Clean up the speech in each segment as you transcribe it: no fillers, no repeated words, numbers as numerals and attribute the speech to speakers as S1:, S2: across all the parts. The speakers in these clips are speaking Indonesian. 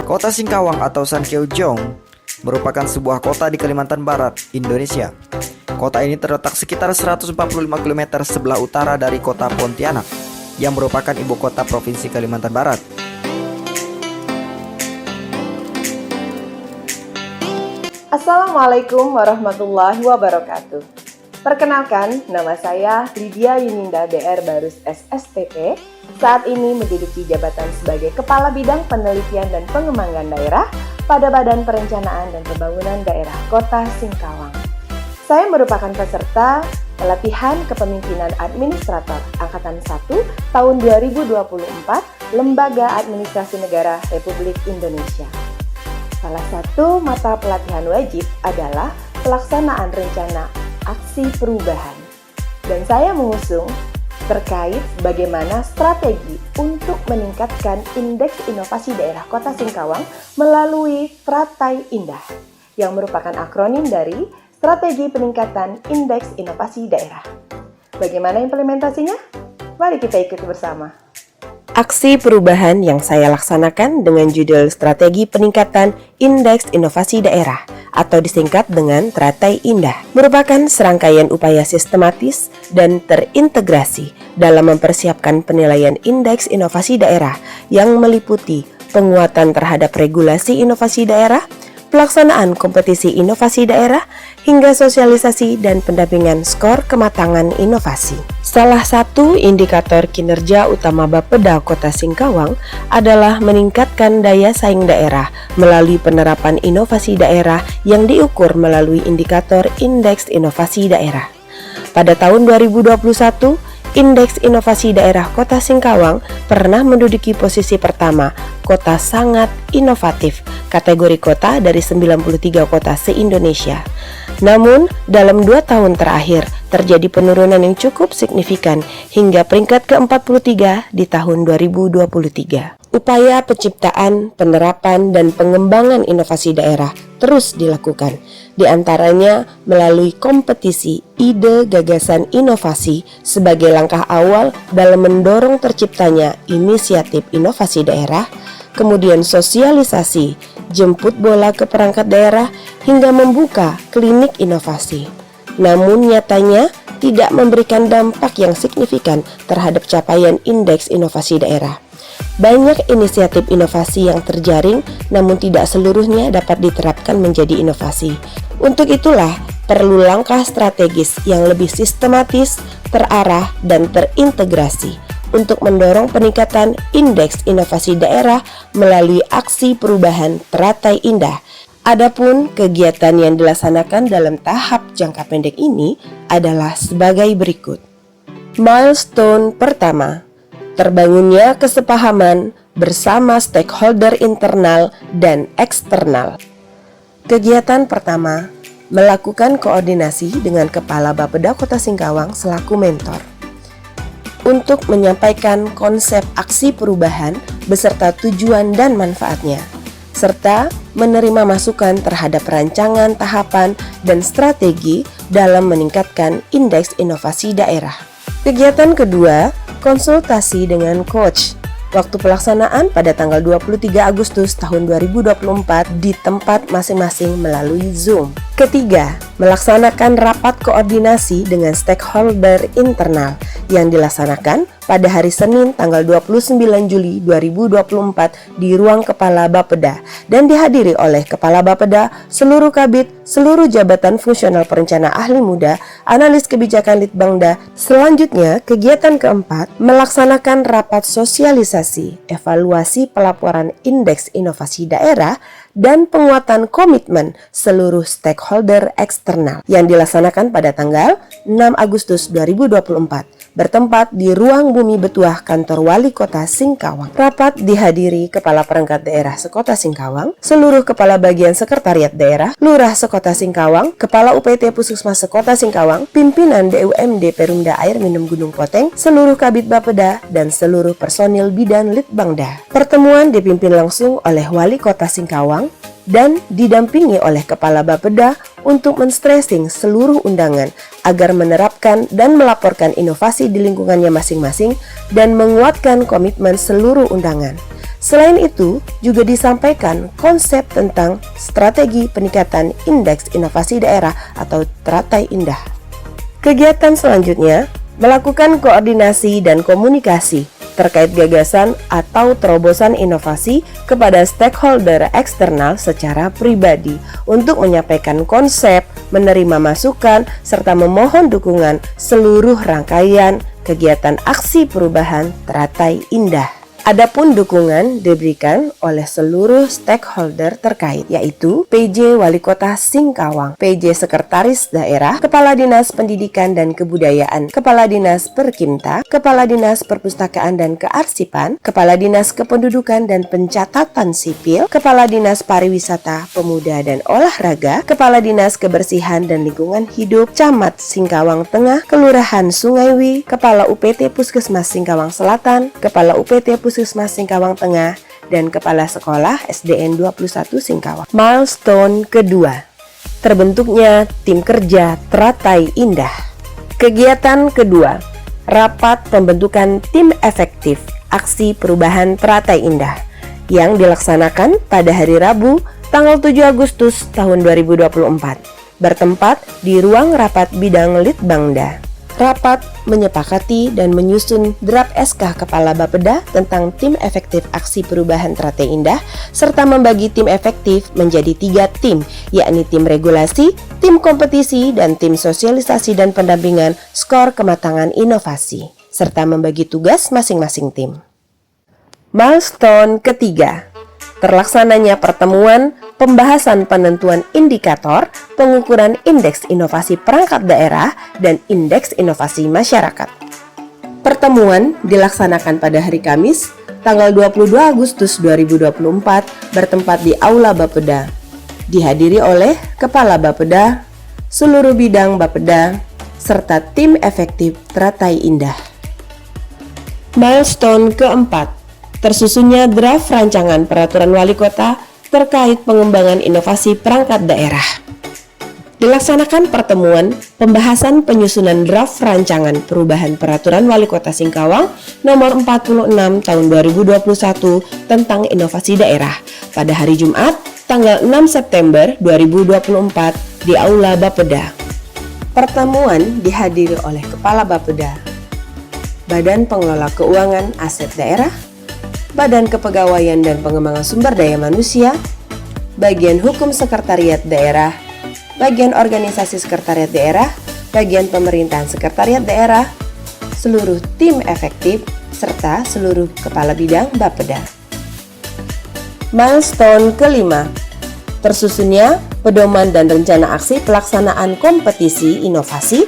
S1: Kota Singkawang atau Sankeujong merupakan sebuah kota di Kalimantan Barat, Indonesia. Kota ini terletak sekitar 145 km sebelah utara dari kota Pontianak, yang merupakan ibu kota Provinsi Kalimantan Barat.
S2: Assalamualaikum warahmatullahi wabarakatuh. Perkenalkan, nama saya Lydia Yuninda DR Barus SSTP. Saat ini menduduki jabatan sebagai Kepala Bidang Penelitian dan Pengembangan Daerah pada Badan Perencanaan dan Pembangunan Daerah Kota Singkawang. Saya merupakan peserta pelatihan kepemimpinan administrator Angkatan 1 tahun 2024 Lembaga Administrasi Negara Republik Indonesia. Salah satu mata pelatihan wajib adalah pelaksanaan rencana aksi perubahan. Dan saya mengusung terkait bagaimana strategi untuk meningkatkan indeks inovasi daerah Kota Singkawang melalui Teratai Indah, yang merupakan akronim dari Strategi Peningkatan Indeks Inovasi Daerah. Bagaimana implementasinya? Mari kita ikuti bersama.
S3: Aksi perubahan yang saya laksanakan dengan judul Strategi Peningkatan Indeks Inovasi Daerah atau disingkat dengan Teratai Indah merupakan serangkaian upaya sistematis dan terintegrasi dalam mempersiapkan penilaian indeks inovasi daerah yang meliputi penguatan terhadap regulasi inovasi daerah, pelaksanaan kompetisi inovasi daerah, hingga sosialisasi dan pendampingan skor kematangan inovasi. Salah satu indikator kinerja utama Bapeda Kota Singkawang adalah meningkatkan daya saing daerah melalui penerapan inovasi daerah yang diukur melalui indikator Indeks Inovasi Daerah. Pada tahun 2021, Indeks Inovasi Daerah Kota Singkawang pernah menduduki posisi pertama, kota sangat inovatif, kategori kota dari 93 kota se-Indonesia. Namun, dalam 2 tahun terakhir, terjadi penurunan yang cukup signifikan hingga peringkat ke-43 di tahun 2023. Upaya penciptaan, penerapan, dan pengembangan inovasi daerah terus dilakukan, di antaranya melalui kompetisi ide gagasan inovasi sebagai langkah awal dalam mendorong terciptanya inisiatif inovasi daerah, kemudian sosialisasi, jemput bola ke perangkat daerah, hingga membuka klinik inovasi. Namun nyatanya tidak memberikan dampak yang signifikan terhadap capaian indeks inovasi daerah. Banyak inisiatif inovasi yang terjaring, namun tidak seluruhnya dapat diterapkan menjadi inovasi. Untuk itulah, perlu langkah strategis yang lebih sistematis, terarah, dan terintegrasi untuk mendorong peningkatan indeks inovasi daerah melalui aksi perubahan Teratai Indah. Adapun kegiatan yang dilaksanakan dalam tahap jangka pendek ini adalah sebagai berikut. Milestone pertama, terbangunnya kesepahaman bersama stakeholder internal dan eksternal. Kegiatan pertama, melakukan koordinasi dengan Kepala Bapeda Kota Singkawang selaku mentor untuk menyampaikan konsep aksi perubahan beserta tujuan dan manfaatnya, serta menerima masukan terhadap rancangan, tahapan, dan strategi dalam meningkatkan indeks inovasi daerah. Kegiatan kedua, konsultasi dengan coach. Waktu pelaksanaan pada tanggal 23 Agustus tahun 2024 di tempat masing-masing melalui Zoom. Ketiga, melaksanakan rapat koordinasi dengan stakeholder internal yang dilaksanakan pada hari Senin tanggal 29 Juli 2024 di ruang Kepala Bapeda dan dihadiri oleh Kepala Bapeda, seluruh kabid, seluruh jabatan fungsional perencana ahli muda, analis kebijakan Litbangda. Selanjutnya, kegiatan keempat, melaksanakan rapat sosialisasi, evaluasi pelaporan indeks inovasi daerah, dan penguatan komitmen seluruh stakeholder eksternal yang dilaksanakan pada tanggal 6 Agustus 2024 bertempat di Ruang Bumi Betuah Kantor Wali Kota Singkawang. Rapat dihadiri Kepala Perangkat Daerah Sekota Singkawang, seluruh Kepala Bagian Sekretariat Daerah, Lurah Sekota Singkawang, Kepala UPT Puskesmas Sekota Singkawang, pimpinan BUMD Perumda Air Minum Gunung Poteng, seluruh Kabid Bapeda, dan seluruh personil bidan Litbangda. Pertemuan dipimpin langsung oleh Wali Kota Singkawang, dan didampingi oleh Kepala Bapeda untuk men-stressing seluruh undangan agar menerapkan dan melaporkan inovasi di lingkungannya masing-masing dan menguatkan komitmen seluruh undangan. Selain itu, juga disampaikan konsep tentang strategi peningkatan indeks inovasi daerah atau Teratai Indah. Kegiatan selanjutnya melakukan koordinasi dan komunikasi terkait gagasan atau terobosan inovasi kepada stakeholder eksternal secara pribadi untuk menyampaikan konsep, menerima masukan, serta memohon dukungan seluruh rangkaian kegiatan aksi perubahan Teratai Indah. Adapun dukungan diberikan oleh seluruh stakeholder terkait, yaitu PJ Wali Kota Singkawang, PJ Sekretaris Daerah, Kepala Dinas Pendidikan dan Kebudayaan, Kepala Dinas Perkimta, Kepala Dinas Perpustakaan dan Kearsipan, Kepala Dinas Kependudukan dan Pencatatan Sipil, Kepala Dinas Pariwisata, Pemuda dan Olahraga, Kepala Dinas Kebersihan dan Lingkungan Hidup, Camat Singkawang Tengah, Kelurahan Sungaiwi, Kepala UPT Puskesmas Singkawang Selatan, Kepala UPT Puskesmas Singkawang Tengah, dan Kepala Sekolah SDN 21 Singkawang. Milestone kedua, terbentuknya Tim Kerja Teratai Indah. Kegiatan kedua, rapat pembentukan Tim Efektif Aksi Perubahan Teratai Indah yang dilaksanakan pada hari Rabu tanggal 7 Agustus tahun 2024, bertempat di ruang rapat bidang Litbangda. Rapat menyepakati dan menyusun draft SK Kepala Bapeda tentang Tim Efektif Aksi Perubahan Teratai Indah, serta membagi tim efektif menjadi 3 tim, yakni tim regulasi, tim kompetisi, dan tim sosialisasi dan pendampingan skor kematangan inovasi, serta membagi tugas masing-masing tim. Milestone ketiga, terlaksananya pertemuan pembahasan penentuan indikator pengukuran indeks inovasi perangkat daerah dan indeks inovasi masyarakat. Pertemuan dilaksanakan pada hari Kamis, tanggal 22 Agustus 2024, bertempat di Aula Bapeda. Dihadiri oleh Kepala Bapeda, seluruh bidang Bapeda, serta tim efektif Teratai Indah. Milestone keempat, tersusunnya draft rancangan peraturan wali kota terkait pengembangan inovasi perangkat daerah. Dilaksanakan pertemuan pembahasan penyusunan draft rancangan perubahan peraturan wali kota Singkawang nomor 46 tahun 2021 tentang inovasi daerah pada hari Jumat tanggal 6 September 2024 di Aula Bapeda. Pertemuan dihadiri oleh Kepala Bapeda, Badan Pengelola Keuangan Aset Daerah, Badan Kepegawaian dan Pengembangan Sumber Daya Manusia, Bagian Hukum Sekretariat Daerah, Bagian Organisasi Sekretariat Daerah, Bagian Pemerintahan Sekretariat Daerah, seluruh tim efektif, serta seluruh kepala bidang Bapeda. Milestone kelima, tersusunnya pedoman dan rencana aksi pelaksanaan kompetisi inovasi.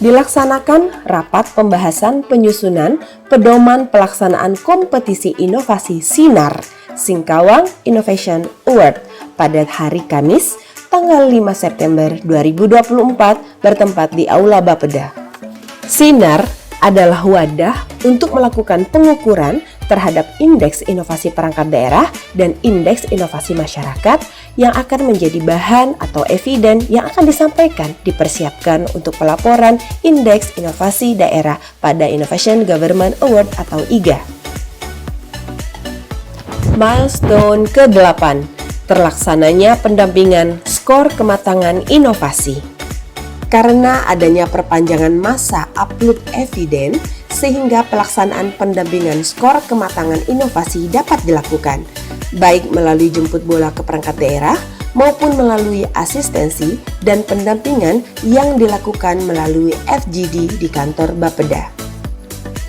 S3: Dilaksanakan rapat pembahasan penyusunan pedoman pelaksanaan kompetisi inovasi Sinar Singkawang Innovation Award pada hari Kamis tanggal 5 September 2024 bertempat di Aula Bapeda. Sinar adalah wadah untuk melakukan pengukuran terhadap indeks inovasi perangkat daerah dan indeks inovasi masyarakat yang akan menjadi bahan atau eviden yang akan disampaikan dipersiapkan untuk pelaporan indeks inovasi daerah pada Innovation Government Award atau IGA. Milestone ke-8, terlaksananya pendampingan skor kematangan inovasi. Karena adanya perpanjangan masa upload eviden, sehingga pelaksanaan pendampingan skor kematangan inovasi dapat dilakukan, baik melalui jemput bola ke perangkat daerah maupun melalui asistensi dan pendampingan yang dilakukan melalui FGD di kantor Bapeda.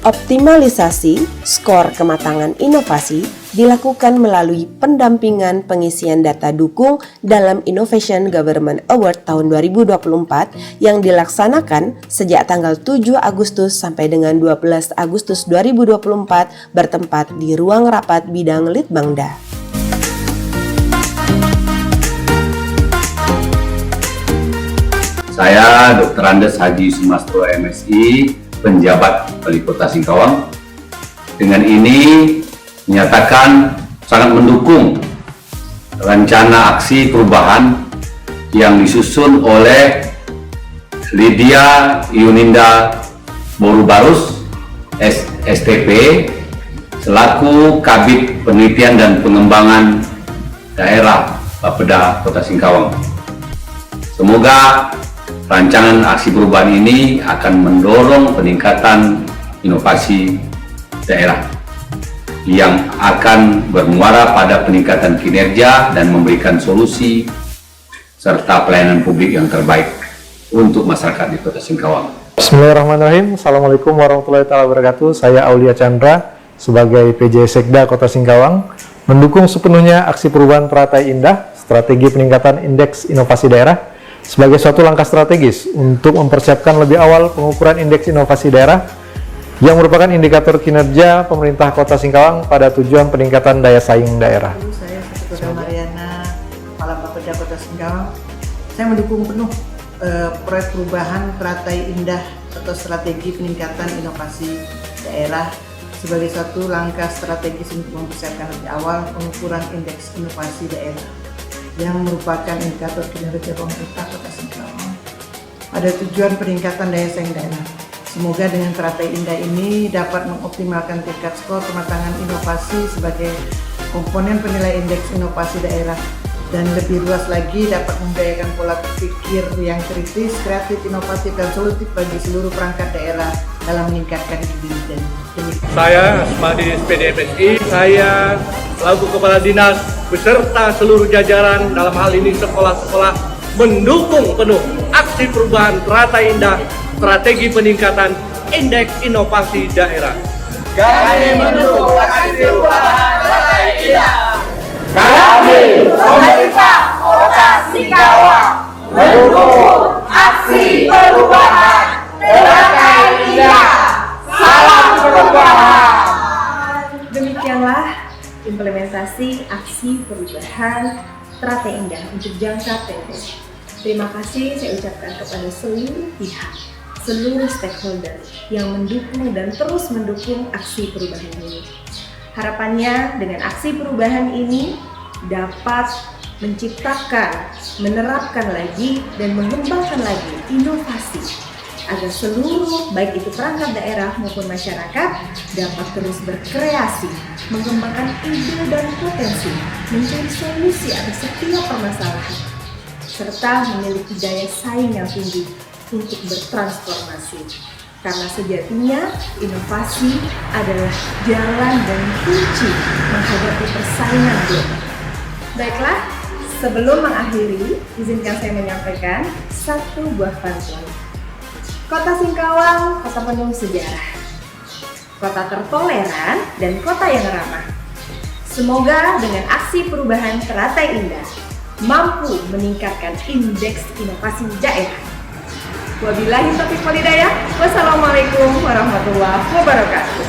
S3: Optimalisasi skor kematangan inovasi dilakukan melalui pendampingan pengisian data dukung dalam Innovation Government Award tahun 2024 yang dilaksanakan sejak tanggal 7 Agustus sampai dengan 12 Agustus 2024 bertempat di ruang rapat bidang Litbangda.
S4: Saya Dr. Andes Haji Sumastro MSI, penjabat Wali Kota Singkawang. Dengan ini menyatakan sangat mendukung rencana aksi perubahan yang disusun oleh Lydia Yuninda Borubarus, STP, selaku Kabid Penelitian dan Pengembangan Daerah Bapeda Kota Singkawang. Semoga rancangan aksi perubahan ini akan mendorong peningkatan inovasi daerah yang akan bermuara pada peningkatan kinerja dan memberikan solusi serta pelayanan publik yang terbaik untuk masyarakat di Kota Singkawang.
S5: Bismillahirrahmanirrahim. Assalamualaikum warahmatullahi wabarakatuh. Saya Aulia Chandra sebagai PJ Sekda Kota Singkawang mendukung sepenuhnya aksi perubahan Teratai Indah, strategi peningkatan indeks inovasi daerah sebagai suatu langkah strategis untuk mempersiapkan lebih awal pengukuran indeks inovasi daerah yang merupakan indikator kinerja pemerintah Kota Singkawang pada tujuan peningkatan daya saing daerah.
S6: Saya Sekretaris Mariana, Kepala Bapeda Kota Singkawang. Saya mendukung penuh proyek perubahan Teratai Indah atau strategi peningkatan inovasi daerah sebagai satu langkah strategis untuk mempersiapkan lebih awal pengukuran indeks inovasi daerah yang merupakan indikator kinerja pemerintah Kota Singkawang pada tujuan peningkatan daya saing daerah. Semoga dengan Teratai Indah ini dapat mengoptimalkan tingkat skor kematangan inovasi sebagai komponen penilai indeks inovasi daerah dan lebih luas lagi dapat memberdayakan pola berpikir yang kritis, kreatif, inovatif, dan solutif bagi seluruh perangkat daerah dalam meningkatkan diri dan demikian.
S7: Saya Asmadi SPDMSI, saya selaku Kepala Dinas beserta seluruh jajaran dalam hal ini sekolah-sekolah mendukung penuh aksi perubahan Teratai Indah, strategi peningkatan indeks inovasi daerah.
S8: Kami mendukung aksi perubahan Teratai Indah. Kami, pemerintah Kota Singkawang, mendukung aksi perubahan Teratai Indah. Salam perubahan.
S9: Demikianlah implementasi aksi perubahan Teratai Indah untuk jangka pendek. Terima kasih saya ucapkan kepada seluruh pihak, seluruh stakeholder yang mendukung dan terus mendukung aksi perubahan ini. Harapannya dengan aksi perubahan ini dapat menciptakan, menerapkan lagi dan mengembangkan lagi inovasi agar seluruh baik itu perangkat daerah maupun masyarakat dapat terus berkreasi, mengembangkan ide dan potensi, mencari solusi atas setiap permasalahan, serta memiliki daya saing yang tinggi untuk bertransformasi. Karena sejatinya inovasi adalah jalan dan kunci menghadapi persaingan global. Baiklah, sebelum mengakhiri, izinkan saya menyampaikan satu buah pantun. Kota Singkawang, kota penuh sejarah, kota tertoleran dan kota yang ramah. Semoga dengan aksi perubahan Teratai Indah mampu meningkatkan indeks inovasi daerah. Wabillahi taufiq wal hidayah. Wassalamualaikum warahmatullahi wabarakatuh.